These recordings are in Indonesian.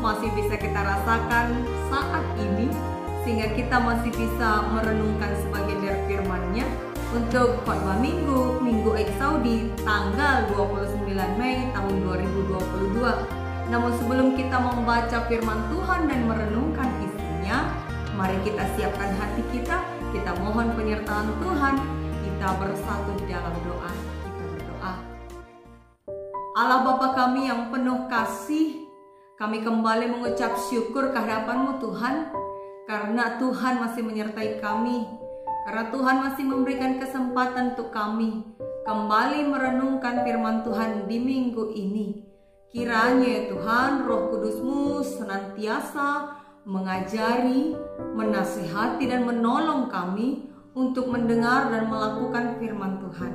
masih bisa kita rasakan saat ini, sehingga kita masih bisa merenungkan sebagian dari firman-Nya untuk khotbah Minggu Eksaudi tanggal 29 Mei tahun 2022. Namun sebelum kita membaca firman Tuhan dan merenungkan isinya, mari kita siapkan hati kita mohon penyertaan Tuhan, kita bersatu dalam doa. Kita berdoa. Allah Bapa kami yang penuh kasih, kami kembali mengucap syukur kehadapan-Mu Tuhan, karena Tuhan masih menyertai kami, karena Tuhan masih memberikan kesempatan untuk kami kembali merenungkan firman Tuhan di minggu ini. Kiranya ya Tuhan, Roh Kudus-Mu senantiasa mengajari, menasihati dan menolong kami untuk mendengar dan melakukan firman Tuhan.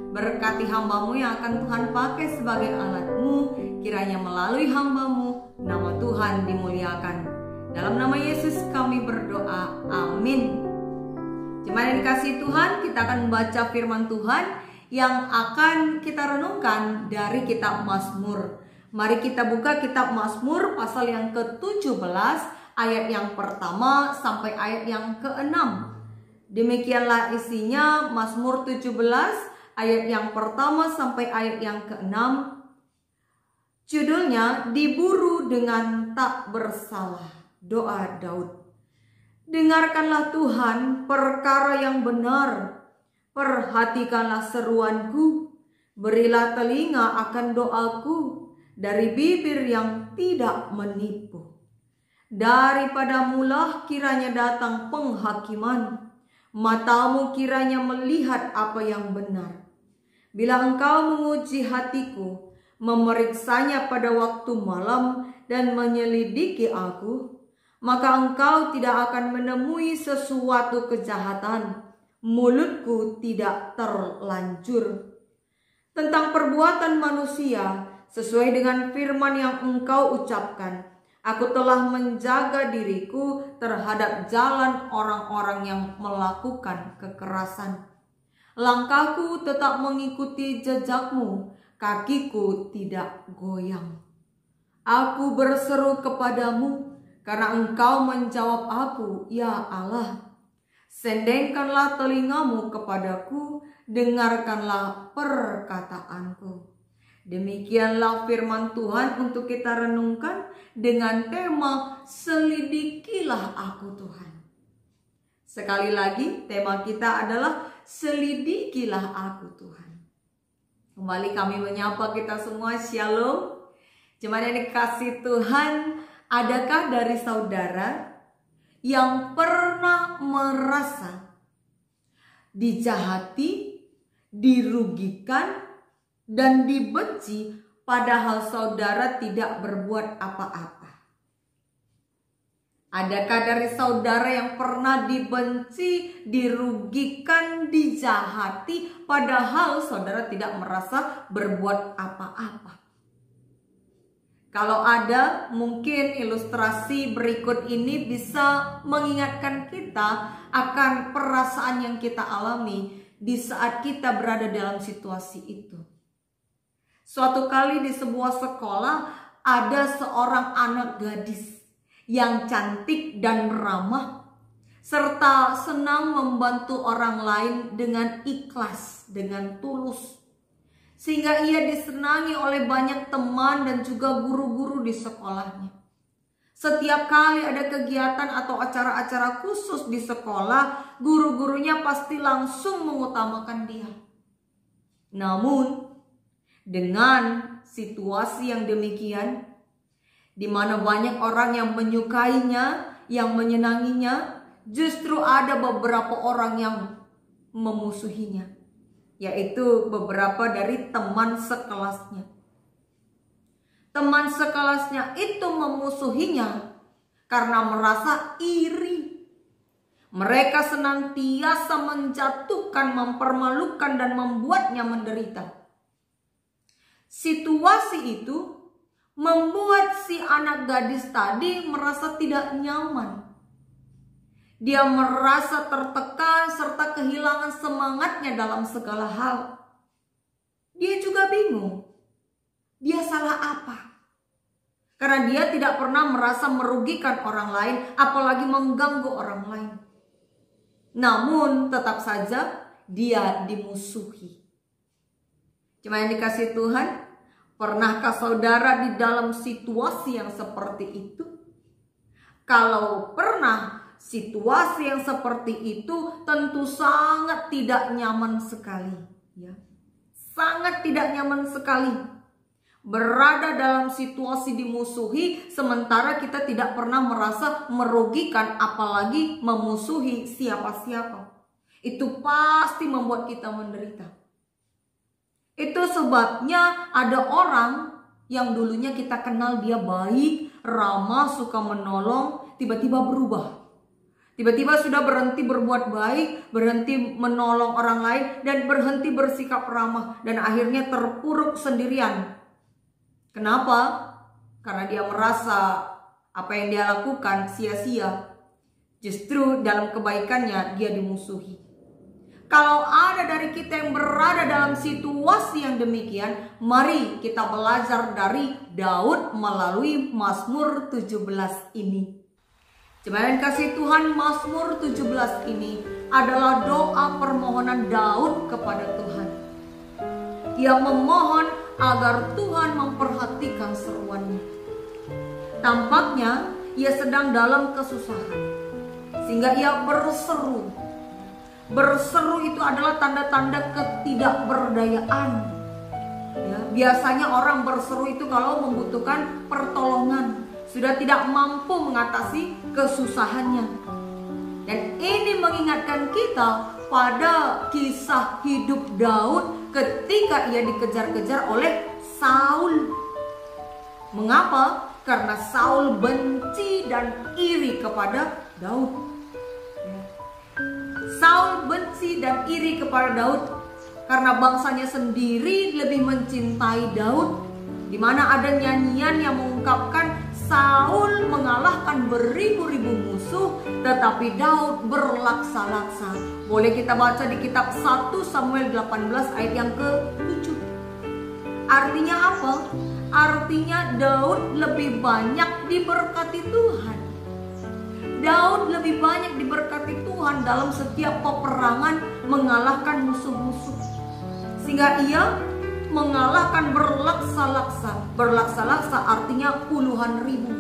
Berkati hamba-Mu yang akan Tuhan pakai sebagai alat-Mu, kiranya melalui hamba-Mu nama Tuhan dimuliakan. Dalam nama Yesus kami berdoa, amin. Jemaat yang dikasihi Tuhan, kita akan membaca firman Tuhan yang akan kita renungkan dari kitab Mazmur. Mari kita buka kitab Mazmur pasal yang ke-17 ayat yang pertama sampai ayat yang ke-6. Demikianlah isinya Mazmur 17 ayat yang pertama sampai ayat yang ke-6. Judulnya Diburu dengan Tak Bersalah. Doa Daud. Dengarkanlah Tuhan perkara yang benar, perhatikanlah seruanku, berilah telinga akan doaku dari bibir yang tidak menipu. Daripada mulah kiranya datang penghakiman, matamu kiranya melihat apa yang benar. Bila engkau menguji hatiku, memeriksanya pada waktu malam dan menyelidiki aku, maka engkau tidak akan menemui sesuatu kejahatan, mulutku tidak terlanjur. Tentang perbuatan manusia, sesuai dengan firman yang engkau ucapkan, aku telah menjaga diriku terhadap jalan orang-orang yang melakukan kekerasan. Langkahku tetap mengikuti jejakmu, kakiku tidak goyang. Aku berseru kepadamu, karena engkau menjawab aku, ya Allah. Sendengkanlah telingamu kepadaku, dengarkanlah perkataanku. Demikianlah firman Tuhan untuk kita renungkan dengan tema selidikilah aku Tuhan. Sekali lagi tema kita adalah selidikilah aku Tuhan. Kembali kami menyapa kita semua, Shalom. Jemaat yang dikasihi Tuhan, adakah dari saudara yang pernah merasa dijahati, dirugikan, dan dibenci padahal saudara tidak berbuat apa-apa? Adakah dari saudara yang pernah dibenci, dirugikan, dijahati padahal saudara tidak merasa berbuat apa-apa? Kalau ada, mungkin ilustrasi berikut ini bisa mengingatkan kita akan perasaan yang kita alami di saat kita berada dalam situasi itu. Suatu kali di sebuah sekolah ada seorang anak gadis yang cantik dan ramah, serta senang membantu orang lain dengan ikhlas, dengan tulus. Sehingga ia disenangi oleh banyak teman dan juga guru-guru di sekolahnya. Setiap kali ada kegiatan atau acara-acara khusus di sekolah, guru-gurunya pasti langsung mengutamakan dia. Namun, dengan situasi yang demikian, di mana banyak orang yang menyukainya, yang menyenanginya, justru ada beberapa orang yang memusuhinya, yaitu beberapa dari teman sekelasnya. Teman sekelasnya itu memusuhinya karena merasa iri. Mereka senantiasa menjatuhkan, mempermalukan, dan membuatnya menderita. Situasi itu membuat si anak gadis tadi merasa tidak nyaman. Dia merasa tertekan serta kehilangan semangatnya dalam segala hal. Dia juga bingung. Dia salah apa? Karena dia tidak pernah merasa merugikan orang lain, apalagi mengganggu orang lain. Namun tetap saja dia dimusuhi. Cuma yang dikasih Tuhan, pernahkah saudara di dalam situasi yang seperti itu? Kalau pernah, situasi yang seperti itu tentu sangat tidak nyaman sekali, ya. Sangat tidak nyaman sekali. Berada dalam situasi dimusuhi sementara kita tidak pernah merasa merugikan, apalagi memusuhi siapa-siapa. Itu pasti membuat kita menderita. Itu sebabnya ada orang yang dulunya kita kenal dia baik, ramah, suka menolong, tiba-tiba berubah. Tiba-tiba sudah berhenti berbuat baik, berhenti menolong orang lain, dan berhenti bersikap ramah, dan akhirnya terpuruk sendirian. Kenapa? Karena dia merasa apa yang dia lakukan sia-sia. Justru dalam kebaikannya dia dimusuhi. Kalau ada dari kita yang berada dalam situasi yang demikian, mari kita belajar dari Daud melalui Mazmur 17 ini. Jemaat yang kasih Tuhan, Mazmur 17 ini adalah doa permohonan Daud kepada Tuhan. Ia memohon agar Tuhan memperhatikan seruannya. Tampaknya ia sedang dalam kesusahan, sehingga ia berseru. Berseru itu adalah tanda-tanda ketidakberdayaan. Ya, biasanya orang berseru itu kalau membutuhkan pertolongan, sudah tidak mampu mengatasi kesusahannya. Dan ini mengingatkan kita pada kisah hidup Daud ketika ia dikejar-kejar oleh Saul. Mengapa? Karena Saul benci dan iri kepada Daud. Saul benci dan iri kepada Daud karena bangsanya sendiri lebih mencintai Daud, di mana ada nyanyian yang mengungkapkan Saul mengalahkan beribu-ribu musuh, tetapi Daud berlaksa-laksa. Boleh kita baca di kitab 1 Samuel 18 ayat yang ke-7. Artinya apa? Artinya Daud lebih banyak diberkati Tuhan. Daud lebih banyak diberkati Tuhan dalam setiap peperangan mengalahkan musuh-musuh. Sehingga ia mengalahkan berlaksa-laksa. Berlaksa-laksa artinya puluhan ribu.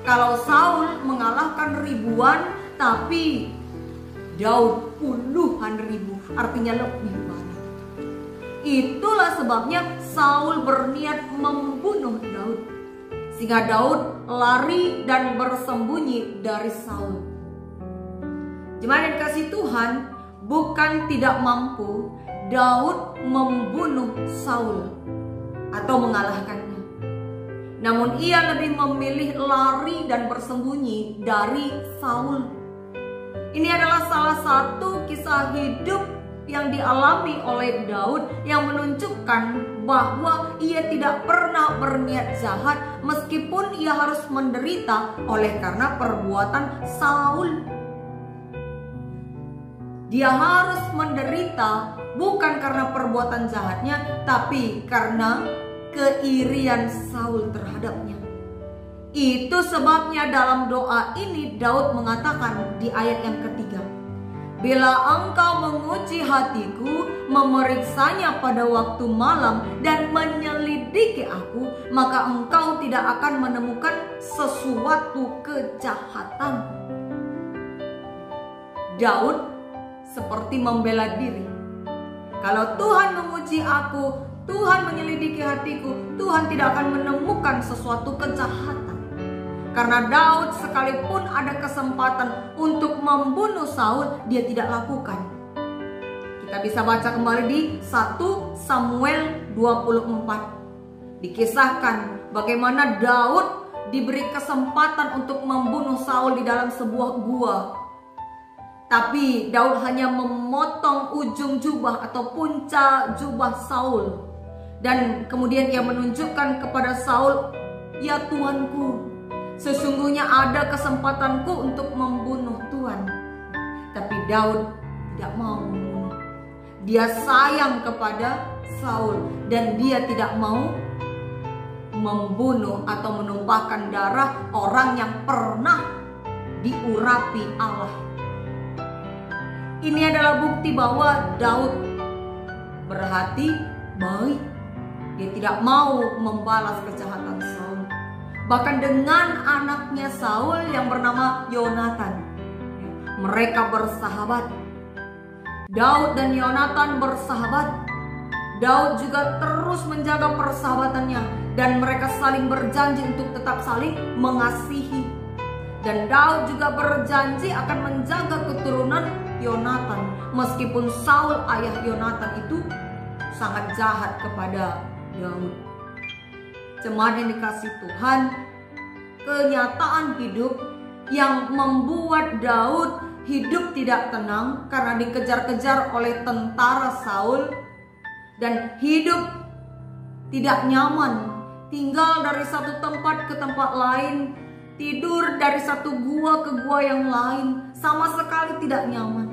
Kalau Saul mengalahkan ribuan, tapi Daud puluhan ribu, artinya lebih banyak. Itulah sebabnya Saul berniat membunuh Daud, sehingga Daud lari dan bersembunyi dari Saul. Jemaat yang kasih Tuhan, bukan tidak mampu Daud membunuh Saul atau mengalahkannya, namun ia lebih memilih lari dan bersembunyi dari Saul. Ini adalah salah satu kisah hidup yang dialami oleh Daud yang menunjukkan bahwa ia tidak pernah berniat jahat meskipun ia harus menderita oleh karena perbuatan Saul. Dia harus menderita bukan karena perbuatan jahatnya, tapi karena keirian Saul terhadapnya. Itu sebabnya dalam doa ini Daud mengatakan di ayat yang ketiga, "Bila engkau menguji hatiku, memeriksanya pada waktu malam dan menyelidiki aku, maka engkau tidak akan menemukan sesuatu kejahatan." Daud seperti membela diri. Kalau Tuhan menguji aku, Tuhan menyelidiki hatiku, Tuhan tidak akan menemukan sesuatu kejahatan. Karena Daud sekalipun ada kesempatan untuk membunuh Saul, dia tidak lakukan. Kita bisa baca kembali di 1 Samuel 24. Dikisahkan bagaimana Daud diberi kesempatan untuk membunuh Saul di dalam sebuah gua. Tapi Daud hanya memotong ujung jubah atau punca jubah Saul. Dan kemudian ia menunjukkan kepada Saul, "Ya Tuanku, sesungguhnya ada kesempatanku untuk membunuh Tuhan." Tapi Daud tidak mau membunuh. Dia sayang kepada Saul dan dia tidak mau membunuh atau menumpahkan darah orang yang pernah diurapi Allah. Ini adalah bukti bahwa Daud berhati baik. Dia tidak mau membalas kejahatan Saul. Bahkan dengan anaknya Saul yang bernama Yonatan, mereka bersahabat. Daud dan Yonatan bersahabat. Daud juga terus menjaga persahabatannya, dan mereka saling berjanji untuk tetap saling mengasihi. Dan Daud juga berjanji akan menjaga keturunan Yonatan, meskipun Saul ayah Yonatan itu sangat jahat kepada Daud. Jemaat yang dikasihi Tuhan, kenyataan hidup yang membuat Daud hidup tidak tenang karena dikejar-kejar oleh tentara Saul, dan hidup tidak nyaman, tinggal dari satu tempat ke tempat lain, tidur dari satu gua ke gua yang lain, sama sekali tidak nyaman.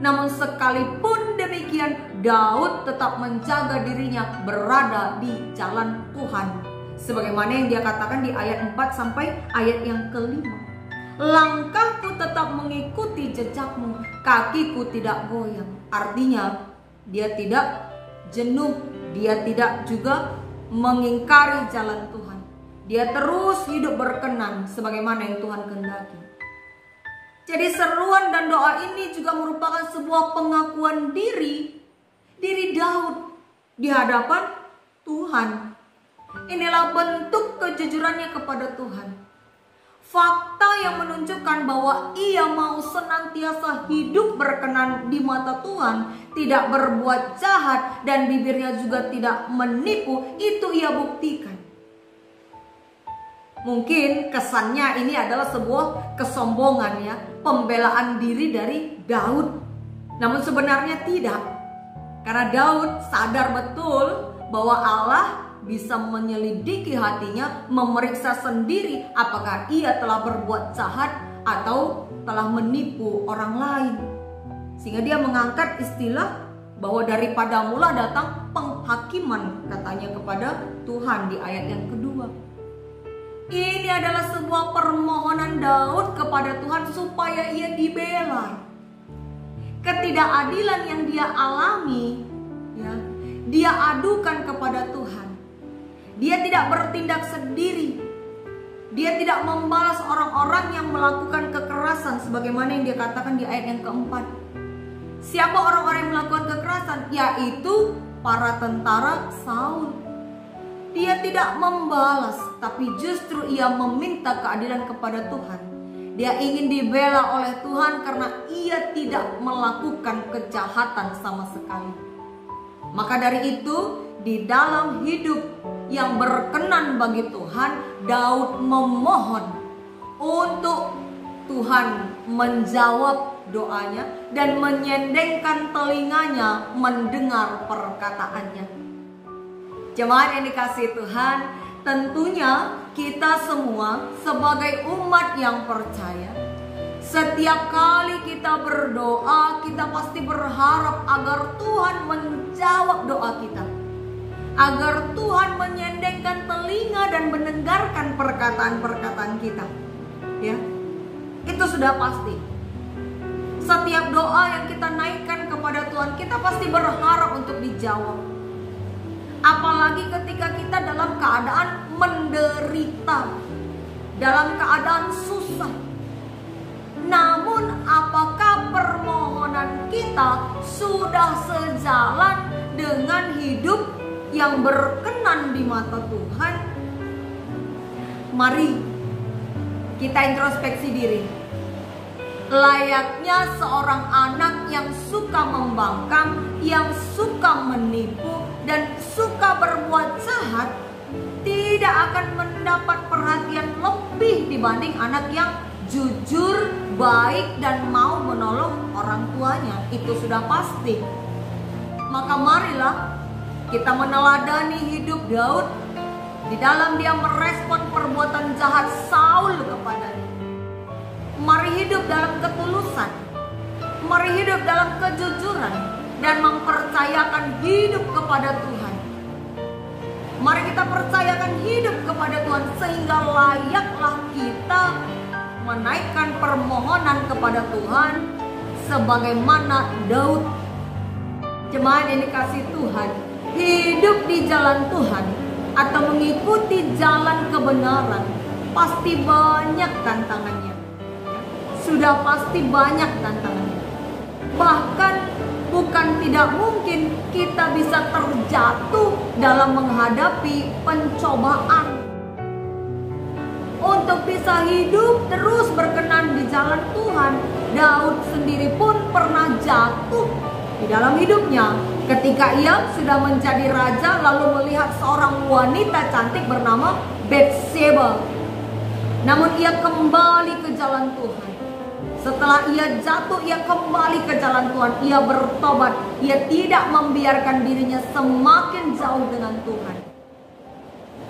Namun sekalipun demikian, Daud tetap menjaga dirinya berada di jalan Tuhan, sebagaimana yang dia katakan di ayat 4 sampai ayat yang ke-5. Langkahku tetap mengikuti jejakmu, kakiku tidak goyang. Artinya dia tidak jenuh, dia tidak juga mengingkari jalan Tuhan. Dia terus hidup berkenan sebagaimana yang Tuhan kehendaki. Jadi seruan dan doa ini juga merupakan sebuah pengakuan diri Daud di hadapan Tuhan. Inilah bentuk kejujurannya kepada Tuhan. Fakta yang menunjukkan bahwa ia mau senantiasa hidup berkenan di mata Tuhan, tidak berbuat jahat, dan bibirnya juga tidak menipu, itu ia buktikan. Mungkin kesannya ini adalah sebuah kesombongan ya, pembelaan diri dari Daud. Namun sebenarnya tidak. Karena Daud sadar betul bahwa Allah bisa menyelidiki hatinya, memeriksa sendiri apakah ia telah berbuat jahat atau telah menipu orang lain. Sehingga dia mengangkat istilah bahwa daripada mula datang penghakiman, katanya kepada Tuhan di ayat yang kedua. Ini adalah sebuah permohonan Daud kepada Tuhan supaya ia dibela. Ketidakadilan yang dia alami, ya, dia adukan kepada Tuhan. Dia tidak bertindak sendiri. Dia tidak membalas orang-orang yang melakukan kekerasan sebagaimana yang dia katakan di ayat yang keempat. Siapa orang-orang yang melakukan kekerasan? Yaitu para tentara Saul. Dia tidak membalas, tapi justru ia meminta keadilan kepada Tuhan. Dia ingin dibela oleh Tuhan karena ia tidak melakukan kejahatan sama sekali. Maka dari itu, di dalam hidup yang berkenan bagi Tuhan, Daud memohon untuk Tuhan menjawab doanya dan menyendengkan telinganya mendengar perkataannya. Jemaat yang dikasihi Tuhan, tentunya kita semua sebagai umat yang percaya, setiap kali kita berdoa, kita pasti berharap agar Tuhan menjawab doa kita, agar Tuhan menyendengkan telinga dan mendengarkan perkataan-perkataan kita. Ya, itu sudah pasti. Setiap doa yang kita naikkan kepada Tuhan, kita pasti berharap untuk dijawab. Apalagi ketika kita dalam keadaan menderita, dalam keadaan susah. Namun apakah permohonan kita sudah sejalan dengan hidup yang berkenan di mata Tuhan? Mari kita introspeksi diri. Layaknya seorang anak yang suka membangkang, yang suka menipu, dan suka berbuat jahat, tidak akan mendapat perhatian lebih dibanding anak yang jujur, baik, dan mau menolong orang tuanya. Itu sudah pasti. Maka marilah kita meneladani hidup Daud di dalam dia merespon perbuatan jahat Saul kepadanya. Mari hidup dalam ketulusan, mari hidup dalam kejujuran, dan mempercayakan hidup kepada Tuhan. Mari kita percayakan hidup kepada Tuhan, sehingga layaklah kita menaikkan permohonan kepada Tuhan sebagaimana Daud. Jemaat yang dikasihi Tuhan, hidup di jalan Tuhan atau mengikuti jalan kebenaran pasti banyak tantangannya. Sudah pasti banyak tantangannya. Bahkan bukan tidak mungkin kita bisa terjatuh dalam menghadapi pencobaan. Untuk bisa hidup terus berkenan di jalan Tuhan, Daud sendiri pun pernah jatuh di dalam hidupnya ketika ia sudah menjadi raja, lalu melihat seorang wanita cantik bernama Bathsheba. Namun ia kembali ke jalan Tuhan. Setelah ia jatuh, ia kembali ke jalan Tuhan. Ia bertobat. Ia tidak membiarkan dirinya semakin jauh dengan Tuhan.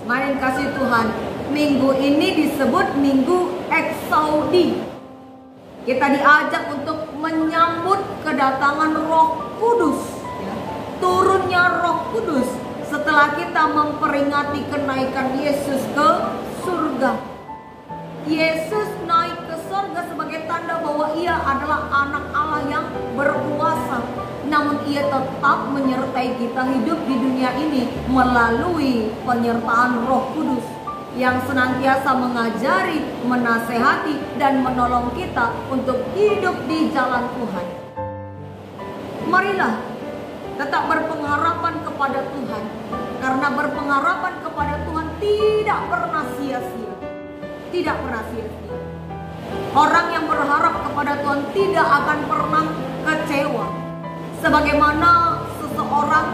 Mari kasih Tuhan, minggu ini disebut Minggu Eksaudi. Kita diajak untuk menyambut kedatangan Roh Kudus, turunnya Roh Kudus setelah kita memperingati kenaikan Yesus ke surga. Yesus naik ke surga sebagai tanda bahwa ia adalah anak Allah yang berkuasa. Namun ia tetap menyertai kita hidup di dunia ini melalui penyertaan Roh Kudus yang senantiasa mengajari, menasehati, dan menolong kita untuk hidup di jalan Tuhan. Marilah tetap berpengharapan kepada Tuhan, karena berpengharapan kepada Tuhan tidak pernah sia-sia. Tidak pernah sia-sia. Orang yang berharap kepada Tuhan tidak akan pernah kecewa. Sebagaimana seseorang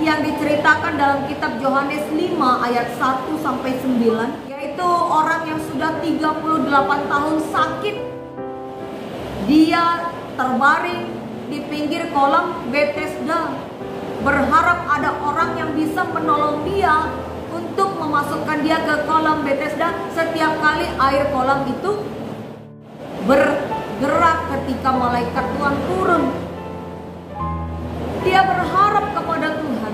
yang diceritakan dalam kitab Yohanes 5 ayat 1-9, yaitu orang yang sudah 38 tahun sakit. Dia terbaring di pinggir kolam Bethesda, berharap ada orang yang bisa menolong dia untuk memasukkan dia ke kolam Bethesda. Setiap kali air kolam itu bergerak ketika malaikat Tuhan turun, dia berharap kepada Tuhan,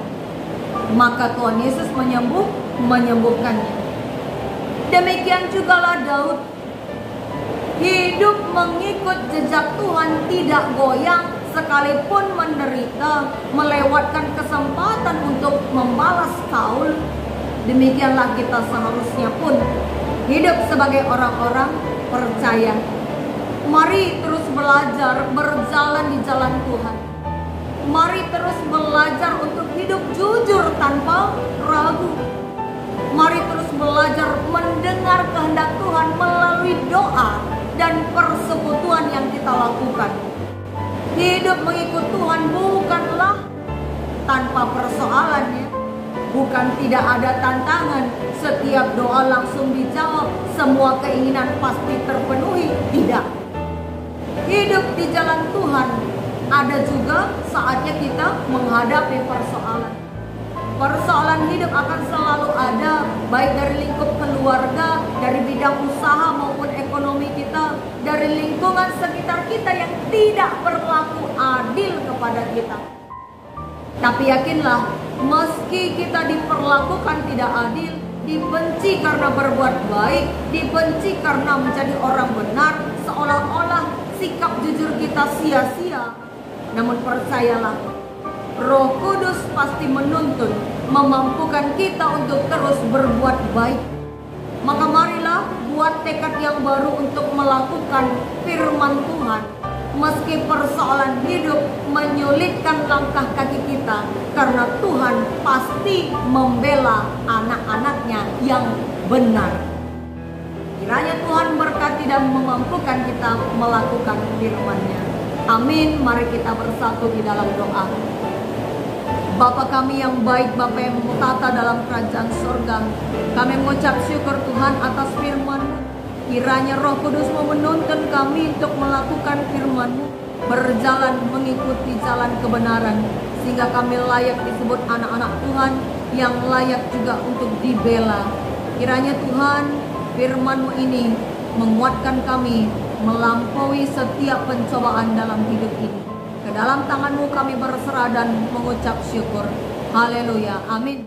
maka Tuhan Yesus menyembuhkannya. Demikian jugalah Daud, hidup mengikut jejak Tuhan, tidak goyang sekalipun menderita, melewatkan kesempatan untuk membalas Saul. Demikianlah kita seharusnya pun hidup sebagai orang-orang percaya. Mari terus belajar berjalan di jalan Tuhan. Mari terus belajar untuk hidup jujur tanpa ragu. Mari terus belajar mendengar kehendak Tuhan melalui doa dan persekutuan yang kita lakukan. Hidup mengikut Tuhan bukanlah tanpa persoalannya. Bukan tidak ada tantangan, setiap doa langsung dijawab, semua keinginan pasti terpenuhi. Tidak. Hidup di jalan Tuhan ada juga saatnya kita menghadapi persoalan. Persoalan hidup akan selalu ada, baik dari lingkup keluarga, dari bidang usaha maupun ekonomi kita, dari lingkungan sekitar kita yang tidak berlaku adil kepada kita. Tapi yakinlah, meski kita diperlakukan tidak adil, dibenci karena berbuat baik, dibenci karena menjadi orang benar, seolah-olah sikap jujur kita sia-sia. Namun percayalah, Roh Kudus pasti menuntun, memampukan kita untuk terus berbuat baik. Maka marilah buat tekad yang baru untuk melakukan firman Tuhan. Meski persoalan hidup menyulitkan langkah kaki kita, karena Tuhan pasti membela anak-anaknya yang benar. Kiranya Tuhan berkati dan memampukan kita melakukan firman-Nya. Amin. Mari kita bersatu di dalam doa. Bapa kami yang baik, Bapa yang tata dalam kerajaan surga, kami mengucap syukur Tuhan atas firman-Mu. Kiranya Roh Kudus menuntun kami untuk melakukan firman-Mu, berjalan mengikuti jalan kebenaran, sehingga kami layak disebut anak-anak Tuhan yang layak juga untuk dibela. Kiranya Tuhan, firman-Mu ini menguatkan kami melampaui setiap pencobaan dalam hidup ini. Ke dalam tangan-Mu kami berserah dan mengucap syukur. Haleluya. Amin.